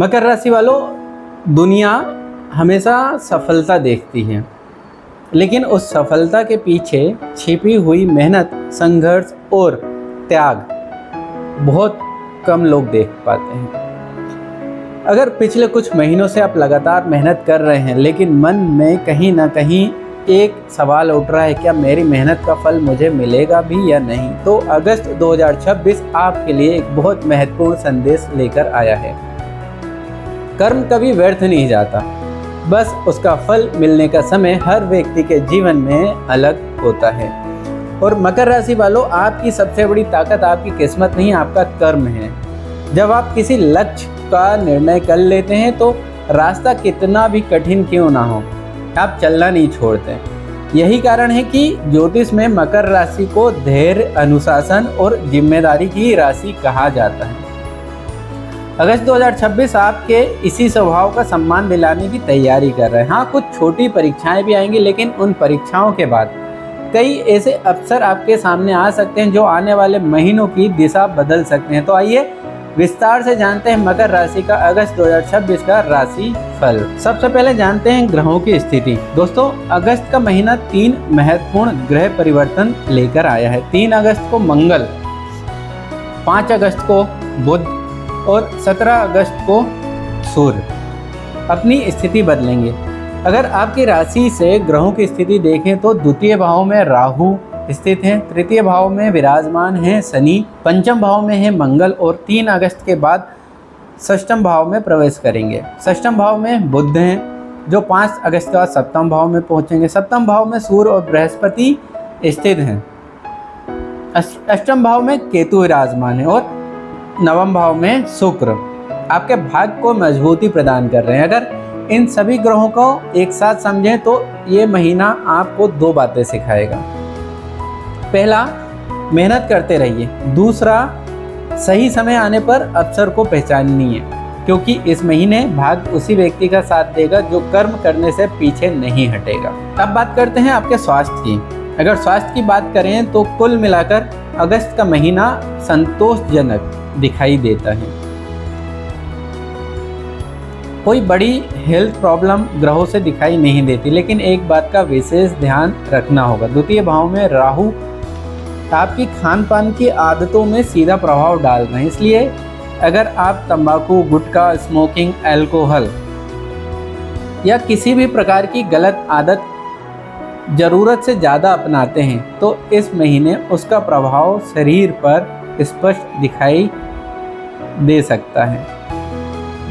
मकर राशि वालों, दुनिया हमेशा सफलता देखती है, लेकिन उस सफलता के पीछे छिपी हुई मेहनत, संघर्ष और त्याग बहुत कम लोग देख पाते हैं। अगर पिछले कुछ महीनों से आप लगातार मेहनत कर रहे हैं, लेकिन मन में कहीं ना कहीं एक सवाल उठ रहा है, क्या मेरी मेहनत का फल मुझे मिलेगा भी या नहीं, तो अगस्त 2026 आपके लिए एक बहुत महत्वपूर्ण संदेश लेकर आया है। कर्म कभी व्यर्थ नहीं जाता, बस उसका फल मिलने का समय हर व्यक्ति के जीवन में अलग होता है। और मकर राशि वालों, आपकी सबसे बड़ी ताकत आपकी किस्मत नहीं, आपका कर्म है। जब आप किसी लक्ष्य का निर्णय कर लेते हैं तो रास्ता कितना भी कठिन क्यों ना हो, आप चलना नहीं छोड़ते। यही कारण है कि ज्योतिष में मकर राशि को धैर्य, अनुशासन और जिम्मेदारी की राशि कहा जाता है। अगस्त 2026 आपके इसी स्वभाव का सम्मान दिलाने की तैयारी कर रहे हैं। हाँ, कुछ छोटी परीक्षाएं भी आएंगी, लेकिन उन परीक्षाओं के बाद कई ऐसे अवसर आपके सामने आ सकते हैं जो आने वाले महीनों की दिशा बदल सकते हैं। तो आइए विस्तार से जानते हैं मकर राशि का अगस्त 2026 का राशि फल। सबसे पहले जानते हैं ग्रहों की स्थिति। दोस्तों, अगस्त का महीना 3 महत्वपूर्ण ग्रह परिवर्तन लेकर आया है। 3 अगस्त को मंगल, 5 अगस्त को बुध और 17 अगस्त को सूर्य अपनी स्थिति बदलेंगे। अगर आपकी राशि से ग्रहों की स्थिति देखें तो द्वितीय भाव में राहु स्थित हैं, तृतीय भाव में विराजमान हैं शनि, पंचम भाव में है मंगल और 3 अगस्त के बाद षष्ठम भाव में प्रवेश करेंगे। षष्ठम भाव में बुध हैं जो 5 अगस्त के बाद सप्तम भाव में पहुंचेंगे। सप्तम भाव में सूर्य और बृहस्पति स्थित हैं। अष्टम भाव में केतु विराजमान है और नवम भाव में शुक्र आपके भाग्य को मजबूती प्रदान कर रहे हैं। अगर इन सभी ग्रहों को एक साथ समझें तो ये महीना आपको 2 बातें सिखाएगा। पहला, मेहनत करते रहिए। दूसरा, सही समय आने पर अवसर को पहचानिए, क्योंकि इस महीने भाग्य उसी व्यक्ति का साथ देगा जो कर्म करने से पीछे नहीं हटेगा। अब बात करते हैं आपके स्वास्थ्य की। अगर स्वास्थ्य की बात करें तो कुल मिलाकर अगस्त का महीना संतोषजनक दिखाई देता है। कोई बड़ी हेल्थ प्रॉब्लम ग्रहों से दिखाई नहीं देती, लेकिन एक बात का विशेष ध्यान रखना होगा। द्वितीय भाव में राहु आपकी खान पान की आदतों में सीधा प्रभाव डाल रहे हैं, इसलिए अगर आप तंबाकू, गुटखा, स्मोकिंग, अल्कोहल या किसी भी प्रकार की गलत आदत ज़रूरत से ज़्यादा अपनाते हैं तो इस महीने उसका प्रभाव शरीर पर स्पष्ट दिखाई दे सकता है।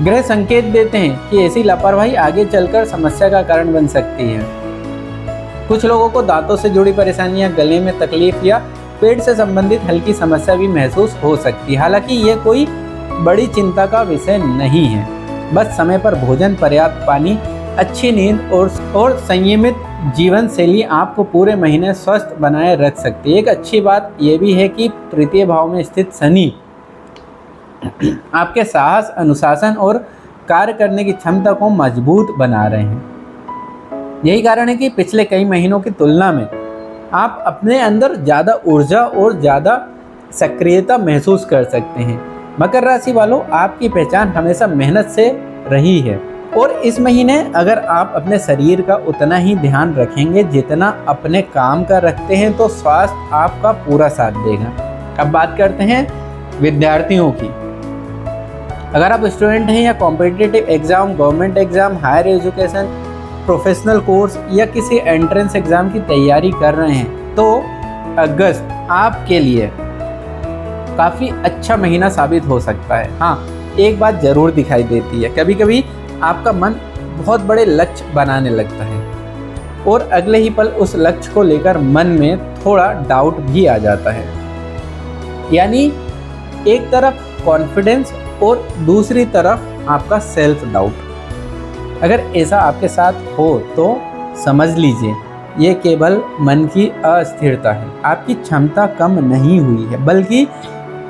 ग्रह संकेत देते हैं कि ऐसी लापरवाही आगे चलकर समस्या का कारण बन सकती है। कुछ लोगों को दांतों से जुड़ी परेशानियां, गले में तकलीफ या पेट से संबंधित हल्की समस्या भी महसूस हो सकती है। हालांकि ये कोई बड़ी चिंता का विषय नहीं है। बस समय पर भोजन, पर्याप्त पानी, अच्छी नींद और संयमित जीवन शैली आपको पूरे महीने स्वस्थ बनाए रख सकती है। एक अच्छी बात यह भी है कि तृतीय भाव में स्थित शनि आपके साहस, अनुशासन और कार्य करने की क्षमता को मजबूत बना रहे हैं। यही कारण है कि पिछले कई महीनों की तुलना में आप अपने अंदर ज़्यादा ऊर्जा और ज़्यादा सक्रियता महसूस कर सकते हैं। मकर राशि वालों, आपकी पहचान हमेशा मेहनत से रही है और इस महीने अगर आप अपने शरीर का उतना ही ध्यान रखेंगे जितना अपने काम का रखते हैं तो स्वास्थ्य आपका पूरा साथ देगा। अब बात करते हैं विद्यार्थियों की। अगर आप स्टूडेंट हैं या competitive exam, government exam, higher education, professional course या किसी एंट्रेंस एग्ज़ाम की तैयारी कर रहे हैं तो अगस्त आपके लिए काफ़ी अच्छा महीना साबित हो सकता है। हाँ, एक बात ज़रूर दिखाई देती है, कभी कभी आपका मन बहुत बड़े लक्ष्य बनाने लगता है और अगले ही पल उस लक्ष्य को लेकर मन में थोड़ा डाउट भी आ जाता है। यानी एक तरफ कॉन्फिडेंस और दूसरी तरफ आपका सेल्फ डाउट। अगर ऐसा आपके साथ हो तो समझ लीजिए ये केवल मन की अस्थिरता है। आपकी क्षमता कम नहीं हुई है, बल्कि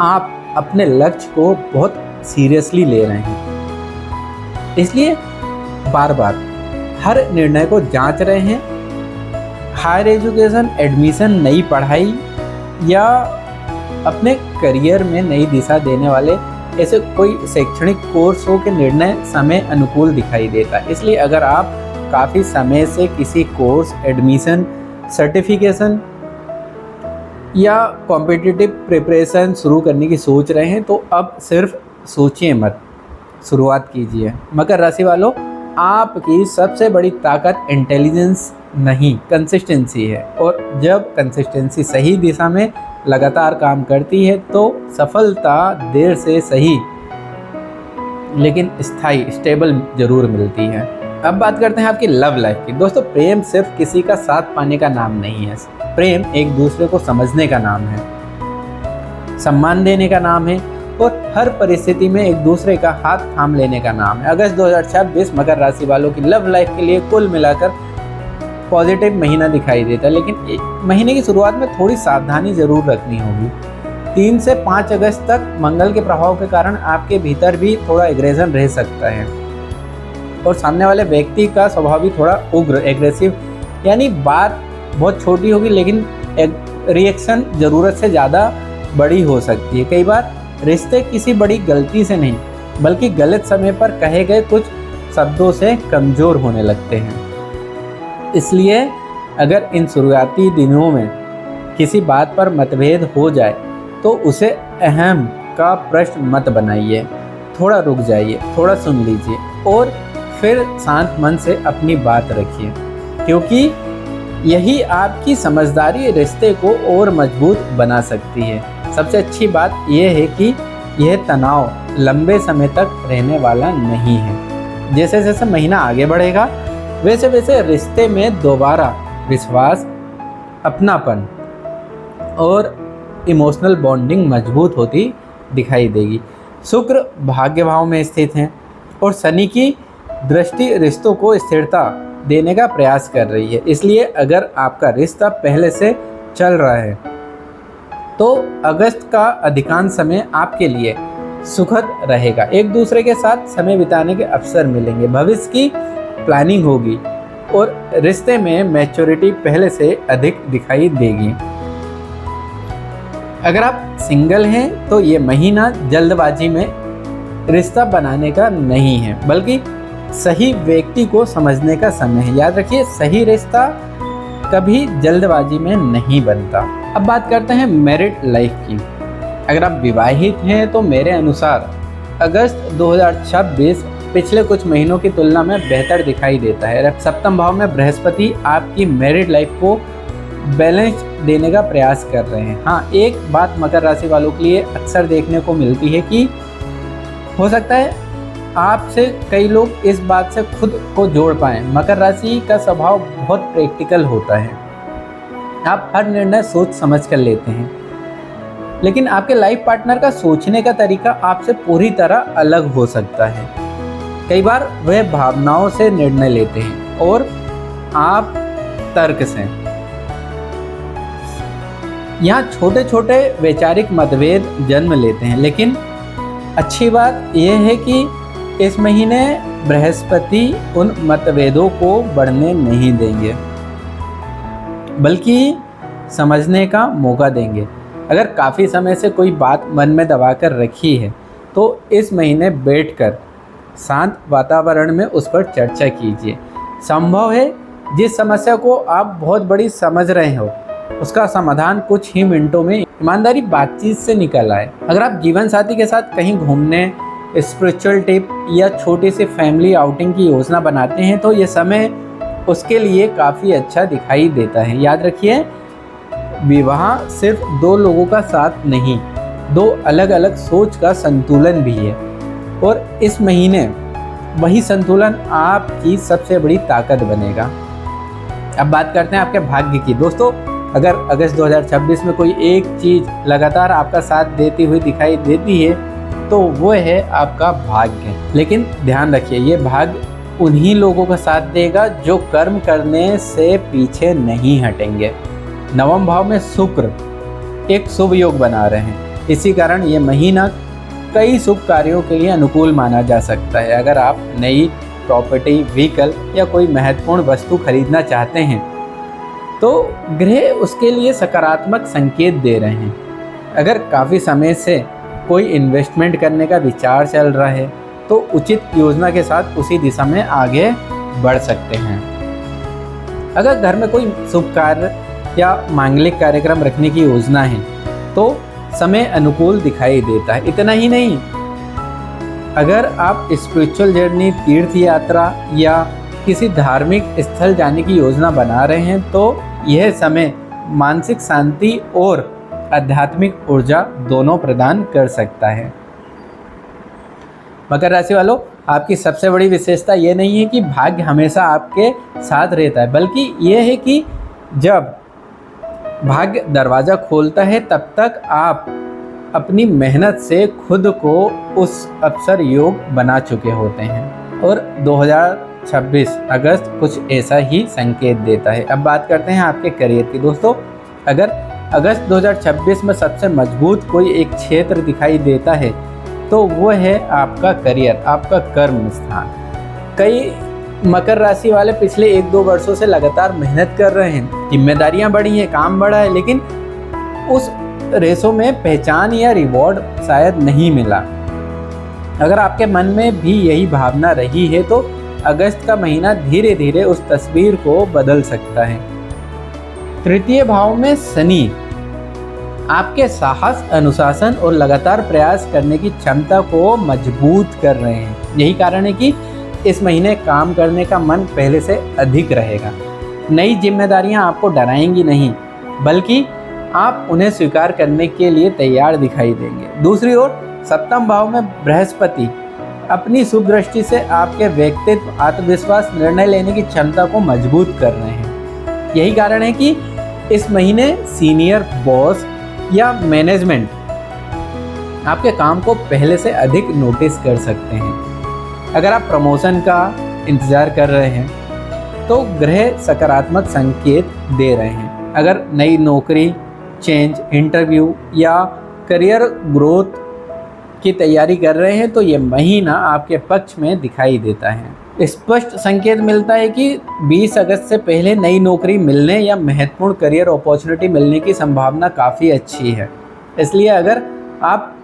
आप अपने लक्ष्य को बहुत सीरियसली ले रहे हैं। इसलिए बार बार हर निर्णय को जांच रहे हैं। हायर एजुकेशन, एडमिशन, नई पढ़ाई या अपने करियर में नई दिशा देने वाले ऐसे कोई शैक्षणिक कोर्सों के निर्णय समय अनुकूल दिखाई देता है। इसलिए अगर आप काफ़ी समय से किसी कोर्स, एडमिशन, सर्टिफिकेशन या कॉम्पिटिटिव प्रिपरेशन शुरू करने की सोच रहे हैं तो अब सिर्फ सोचिए मत, शुरुआत कीजिए। मकर राशि वालों, आपकी सबसे बड़ी ताकत इंटेलिजेंस नहीं, कंसिस्टेंसी है। और जब कंसिस्टेंसी सही दिशा में लगातार काम करती है तो सफलता देर से सही लेकिन स्थायी, स्टेबल जरूर मिलती है। अब बात करते हैं आपकी लव लाइफ की। दोस्तों, प्रेम सिर्फ किसी का साथ पाने का नाम नहीं है। प्रेम एक दूसरे को समझने का नाम है, सम्मान देने का नाम है और हर परिस्थिति में एक दूसरे का हाथ थाम लेने का नाम है। अगस्त 2026 मकर राशि वालों की लव लाइफ के लिए कुल मिलाकर पॉजिटिव महीना दिखाई देता है, लेकिन महीने की शुरुआत में थोड़ी सावधानी जरूर रखनी होगी। 3 से 5 अगस्त तक मंगल के प्रभाव के कारण आपके भीतर भी थोड़ा एग्रेशन रह सकता है और सामने वाले व्यक्ति का स्वभाव भी थोड़ा उग्र, एग्रेसिव, यानी बात बहुत छोटी होगी लेकिन रिएक्शन ज़रूरत से ज़्यादा बड़ी हो सकती है। कई बार रिश्ते किसी बड़ी गलती से नहीं बल्कि गलत समय पर कहे गए कुछ शब्दों से कमज़ोर होने लगते हैं। इसलिए अगर इन शुरुआती दिनों में किसी बात पर मतभेद हो जाए तो उसे अहम का प्रश्न मत बनाइए, थोड़ा रुक जाइए, थोड़ा सुन लीजिए और फिर शांत मन से अपनी बात रखिए, क्योंकि यही आपकी समझदारी रिश्ते को और मजबूत बना सकती है। सबसे अच्छी बात यह है कि यह तनाव लंबे समय तक रहने वाला नहीं है। जैसे जैसे महीना आगे बढ़ेगा वैसे वैसे रिश्ते में दोबारा विश्वास, अपनापन और इमोशनल बॉन्डिंग मजबूत होती दिखाई देगी। शुक्र भाग्य भाव में स्थित हैं और शनि की दृष्टि रिश्तों को स्थिरता देने का प्रयास कर रही है। इसलिए अगर आपका रिश्ता पहले से चल रहा है तो अगस्त का अधिकांश समय आपके लिए सुखद रहेगा। एक दूसरे के साथ समय बिताने के अवसर मिलेंगे, भविष्य की प्लानिंग होगी और रिश्ते में मैच्योरिटी पहले से अधिक दिखाई देगी। अगर आप सिंगल हैं तो ये महीना जल्दबाजी में रिश्ता बनाने का नहीं है बल्कि सही व्यक्ति को समझने का समय है। याद रखिए, सही रिश्ता कभी जल्दबाजी में नहीं बनता। अब बात करते हैं मैरिड लाइफ की। अगर आप विवाहित हैं तो मेरे अनुसार अगस्त 2026 पिछले कुछ महीनों की तुलना में बेहतर दिखाई देता है। सप्तम भाव में बृहस्पति आपकी मैरिड लाइफ को बैलेंस देने का प्रयास कर रहे हैं। हाँ, एक बात मकर राशि वालों के लिए अक्सर देखने को मिलती है कि हो सकता है आपसे कई लोग इस बात से खुद को जोड़ पाएं। मकर राशि का स्वभाव बहुत प्रैक्टिकल होता है, आप हर निर्णय सोच समझ कर लेते हैं, लेकिन आपके लाइफ पार्टनर का सोचने का तरीका आपसे पूरी तरह अलग हो सकता है। कई बार वह भावनाओं से निर्णय लेते हैं और आप तर्क से। यहाँ छोटे छोटे वैचारिक मतभेद जन्म लेते हैं, लेकिन अच्छी बात यह है कि इस महीने बृहस्पति उन मतभेदों को बढ़ने नहीं देंगे बल्कि समझने का मौका देंगे। अगर काफ़ी समय से कोई बात मन में दबा कर रखी है तो इस महीने बैठकर शांत वातावरण में उस पर चर्चा कीजिए। संभव है जिस समस्या को आप बहुत बड़ी समझ रहे हो उसका समाधान कुछ ही मिनटों में ईमानदारी बातचीत से निकल आए। अगर आप जीवन साथी के साथ कहीं घूमने, स्पिरिचुअल ट्रिप या छोटी सी फैमिली आउटिंग की योजना बनाते हैं तो ये समय उसके लिए काफ़ी अच्छा दिखाई देता है। याद रखिए, विवाह सिर्फ दो लोगों का साथ नहीं, दो अलग अलग सोच का संतुलन भी है और इस महीने वही संतुलन आपकी सबसे बड़ी ताकत बनेगा। अब बात करते हैं आपके भाग्य की। दोस्तों, अगर अगस्त 2026 में कोई एक चीज़ लगातार आपका साथ देती हुई दिखाई देती है तो वो है आपका भाग्य। लेकिन ध्यान रखिए, ये भाग्य उन्हीं लोगों का साथ देगा जो कर्म करने से पीछे नहीं हटेंगे। नवम भाव में शुक्र एक शुभ योग बना रहे हैं, इसी कारण ये महीना कई शुभ कार्यों के लिए अनुकूल माना जा सकता है। अगर आप नई प्रॉपर्टी, व्हीकल या कोई महत्वपूर्ण वस्तु खरीदना चाहते हैं तो ग्रह उसके लिए सकारात्मक संकेत दे रहे हैं। अगर काफ़ी समय से कोई इन्वेस्टमेंट करने का विचार चल रहा है तो उचित योजना के साथ उसी दिशा में आगे बढ़ सकते हैं। अगर घर में कोई शुभ कार्य या मांगलिक कार्यक्रम रखने की योजना है तो समय अनुकूल दिखाई देता है। इतना ही नहीं, अगर आप स्पिरिचुअल जर्नी, तीर्थ यात्रा या किसी धार्मिक स्थल जाने की योजना बना रहे हैं तो यह समय मानसिक शांति और आध्यात्मिक ऊर्जा दोनों प्रदान कर सकता है। मकर राशि वालों, आपकी सबसे बड़ी विशेषता ये नहीं है कि भाग्य हमेशा आपके साथ रहता है, बल्कि यह है कि जब भाग्य दरवाज़ा खोलता है तब तक आप अपनी मेहनत से खुद को उस अवसर योग बना चुके होते हैं। और 2026 अगस्त कुछ ऐसा ही संकेत देता है। अब बात करते हैं आपके करियर की। दोस्तों, अगर अगस्त 2026 में सबसे मजबूत कोई एक क्षेत्र दिखाई देता है तो वो है आपका करियर, आपका कर्म स्थान। कई मकर राशि वाले पिछले 1-2 वर्षों से लगातार मेहनत कर रहे हैं, जिम्मेदारियां बढ़ी हैं, काम बढ़ा है, लेकिन उस रेसों में पहचान या रिवॉर्ड शायद नहीं मिला। अगर आपके मन में भी यही भावना रही है तो अगस्त का महीना धीरे धीरे उस तस्वीर को बदल सकता है। तृतीय भाव में शनि आपके साहस, अनुशासन और लगातार प्रयास करने की क्षमता को मजबूत कर रहे हैं। यही कारण है कि इस महीने काम करने का मन पहले से अधिक रहेगा। नई जिम्मेदारियां आपको डराएंगी नहीं, बल्कि आप उन्हें स्वीकार करने के लिए तैयार दिखाई देंगे। दूसरी ओर सप्तम भाव में बृहस्पति अपनी शुभ दृष्टि से आपके व्यक्तित्व, आत्मविश्वास, निर्णय लेने की क्षमता को मजबूत कर रहे हैं। यही कारण है कि इस महीने सीनियर बॉस या मैनेजमेंट आपके काम को पहले से अधिक नोटिस कर सकते हैं। अगर आप प्रमोशन का इंतज़ार कर रहे हैं तो ग्रह सकारात्मक संकेत दे रहे हैं। अगर नई नौकरी, चेंज, इंटरव्यू या करियर ग्रोथ की तैयारी कर रहे हैं तो ये महीना आपके पक्ष में दिखाई देता है। स्पष्ट संकेत मिलता है कि 20 अगस्त से पहले नई नौकरी मिलने या महत्वपूर्ण करियर अपॉर्चुनिटी मिलने की संभावना काफ़ी अच्छी है। इसलिए अगर आप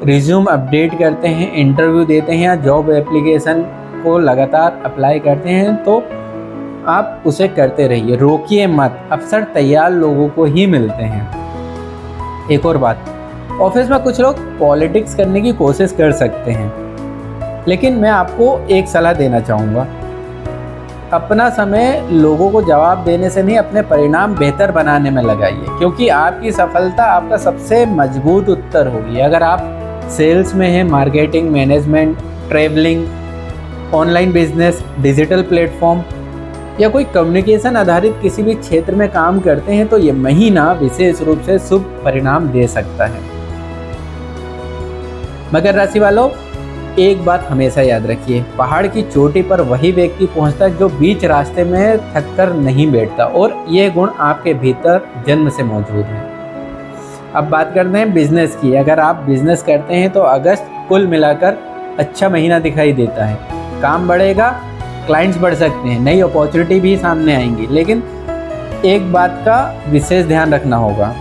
रिज्यूम अपडेट करते हैं, इंटरव्यू देते हैं या जॉब एप्लीकेशन को लगातार अप्लाई करते हैं तो आप उसे करते रहिए, रोकिए मत। अवसर तैयार लोगों को ही मिलते हैं। एक और बात, ऑफिस में कुछ लोग पॉलिटिक्स करने की कोशिश कर सकते हैं, लेकिन मैं आपको एक सलाह देना चाहूँगा। अपना समय लोगों को जवाब देने से नहीं, अपने परिणाम बेहतर बनाने में लगाइए, क्योंकि आपकी सफलता आपका सबसे मजबूत उत्तर होगी। अगर आप सेल्स में हैं, marketing, management, travelling, online business, digital platform या कोई कम्युनिकेशन आधारित किसी भी क्षेत्र में काम करते हैं तो ये महीना विशेष रूप से शुभ परिणाम दे सकता है। मकर राशि वालों, एक बात हमेशा याद रखिए, पहाड़ की चोटी पर वही व्यक्ति पहुंचता है जो बीच रास्ते में थककर नहीं बैठता, और यह गुण आपके भीतर जन्म से मौजूद है। अब बात करते हैं बिजनेस की। अगर आप बिजनेस करते हैं तो अगस्त कुल मिलाकर अच्छा महीना दिखाई देता है। काम बढ़ेगा, क्लाइंट्स बढ़ सकते हैं, नई अपॉर्चुनिटी भी सामने आएंगी, लेकिन एक बात का विशेष ध्यान रखना होगा,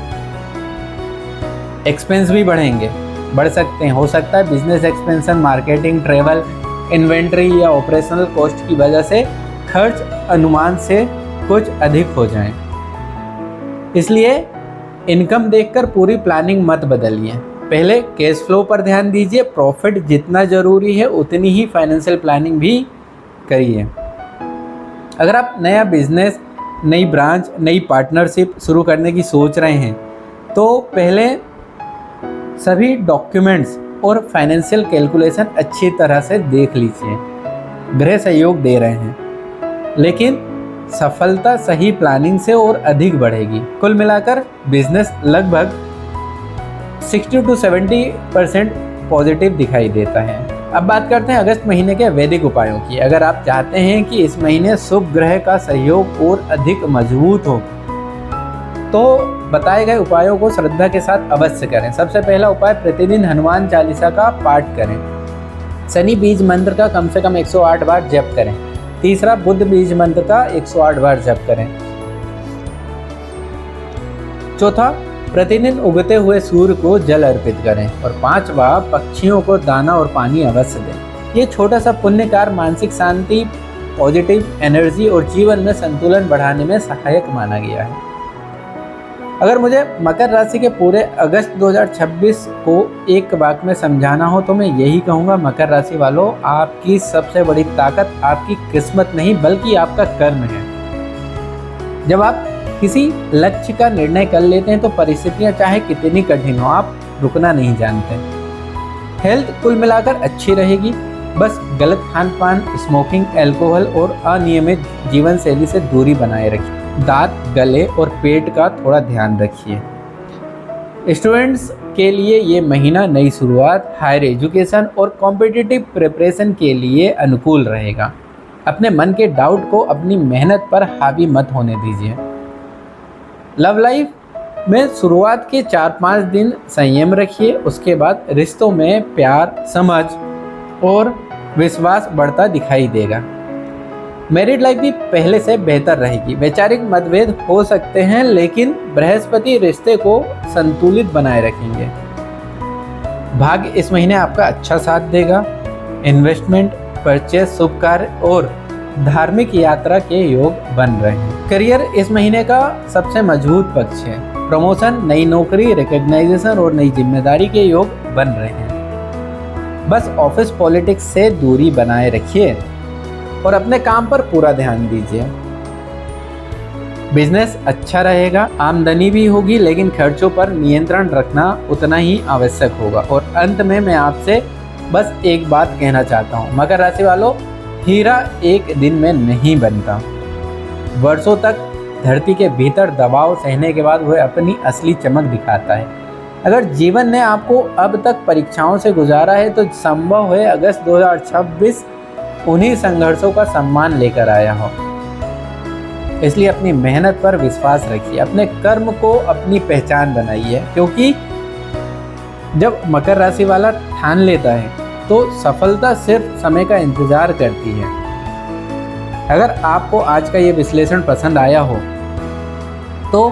एक्सपेंस भी बढ़ सकते हैं। हो सकता है business expansion, marketing, travel, inventory या ऑपरेशनल कॉस्ट की वजह से खर्च अनुमान से कुछ अधिक हो जाएं। इसलिए इनकम देखकर पूरी प्लानिंग मत बदलिए। पहले कैश फ्लो पर ध्यान दीजिए। प्रॉफिट जितना ज़रूरी है उतनी ही फाइनेंशियल प्लानिंग भी करिए। अगर आप नया बिजनेस, नई ब्रांच, नई पार्टनरशिप शुरू करने की सोच रहे हैं तो पहले सभी डॉक्यूमेंट्स और फाइनेंशियल कैलकुलेशन अच्छी तरह से देख लीजिए। ग्रह सहयोग दे रहे हैं, लेकिन सफलता सही प्लानिंग से और अधिक बढ़ेगी। कुल मिलाकर बिजनेस लगभग 60 to 70% पॉजिटिव दिखाई देता है। अब बात करते हैं अगस्त महीने के वैदिक उपायों की। अगर आप चाहते हैं कि इस महीने शुभ ग्रह का सहयोग और अधिक मजबूत हो तो बताए गए उपायों को श्रद्धा के साथ अवश्य करें। सबसे पहला उपाय, प्रतिदिन हनुमान चालीसा का पाठ करें। शनि बीज मंत्र का कम से कम 108 बार जप करें। तीसरा, बुध बीज मंत्र का 108 बार जप करें। चौथा, प्रतिदिन उगते हुए सूर्य को जल अर्पित करें और 5वां पक्षियों को दाना और पानी अवश्य दें। ये छोटा सा पुण्य कार्य मानसिक शांति, पॉजिटिव एनर्जी और जीवन में संतुलन बढ़ाने में सहायक माना गया है। अगर मुझे मकर राशि के पूरे अगस्त 2026 को एक वाक्य में समझाना हो तो मैं यही कहूँगा, मकर राशि वालों, आपकी सबसे बड़ी ताकत आपकी किस्मत नहीं बल्कि आपका कर्म है। जब आप किसी लक्ष्य का निर्णय कर लेते हैं तो परिस्थितियां चाहे कितनी कठिन हो, आप रुकना नहीं जानते। हेल्थ कुल मिलाकर अच्छी रहेगी, बस गलत खान पान, स्मोकिंग, अल्कोहल और अनियमित जीवन शैली से दूरी बनाए रखिए। दांत, गले और पेट का थोड़ा ध्यान रखिए। स्टूडेंट्स के लिए ये महीना नई शुरुआत, हायर एजुकेशन और कॉम्पिटिटिव प्रिपरेशन के लिए अनुकूल रहेगा। अपने मन के डाउट को अपनी मेहनत पर हावी मत होने दीजिए। लव लाइफ में शुरुआत के 4-5 दिन संयम रखिए, उसके बाद रिश्तों में प्यार, समझ और विश्वास बढ़ता दिखाई देगा। मैरिड लाइफ भी पहले से बेहतर रहेगी। वैचारिक मतभेद हो सकते हैं लेकिन बृहस्पति रिश्ते को संतुलित बनाए रखेंगे। भाग्य इस महीने आपका अच्छा साथ देगा। इन्वेस्टमेंट, परचेज, शुभ कार्य और धार्मिक यात्रा के योग बन रहे हैं। करियर इस महीने का सबसे मजबूत पक्ष है। प्रमोशन, नई नौकरी, रिकॉग्नाइजेशन और नई जिम्मेदारी के योग बन रहे हैं। बस ऑफिस पॉलिटिक्स से दूरी बनाए रखिए और अपने काम पर पूरा ध्यान दीजिए। बिजनेस अच्छा रहेगा, आमदनी भी होगी लेकिन खर्चों पर नियंत्रण रखना उतना ही आवश्यक होगा। और अंत में मैं आपसे बस एक बात कहना चाहता हूँ, मकर राशि वालों, हीरा एक दिन में नहीं बनता। वर्षों तक धरती के भीतर दबाव सहने के बाद वह अपनी असली चमक दिखाता है। अगर जीवन ने आपको अब तक परीक्षाओं से गुजारा है तो संभव है अगस्त 2026 उन्हीं संघर्षों का सम्मान लेकर आया हो। इसलिए अपनी मेहनत पर विश्वास रखिए, अपने कर्म को अपनी पहचान बनाइए, क्योंकि जब मकर राशि वाला ठान लेता है तो सफलता सिर्फ समय का इंतजार करती है। अगर आपको आज का ये विश्लेषण पसंद आया हो तो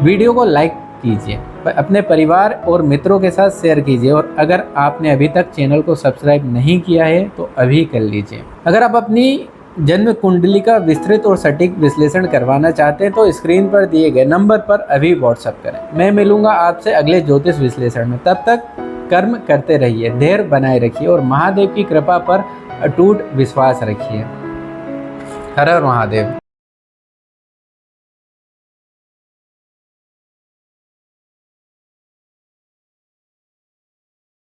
वीडियो को लाइक कीजिए, अपने परिवार और मित्रों के साथ शेयर कीजिए और अगर आपने अभी तक चैनल को सब्सक्राइब नहीं किया है तो अभी कर लीजिए। अगर आप अपनी जन्म कुंडली का विस्तृत और सटीक विश्लेषण करवाना चाहते हैं तो स्क्रीन पर दिए गए नंबर पर अभी व्हाट्सएप करें। मैं मिलूंगा आपसे अगले ज्योतिष विश्लेषण में। तब तक कर्म करते रहिए, धैर्य बनाए रखिए और महादेव की कृपा पर अटूट विश्वास रखिए। हर हर महादेव।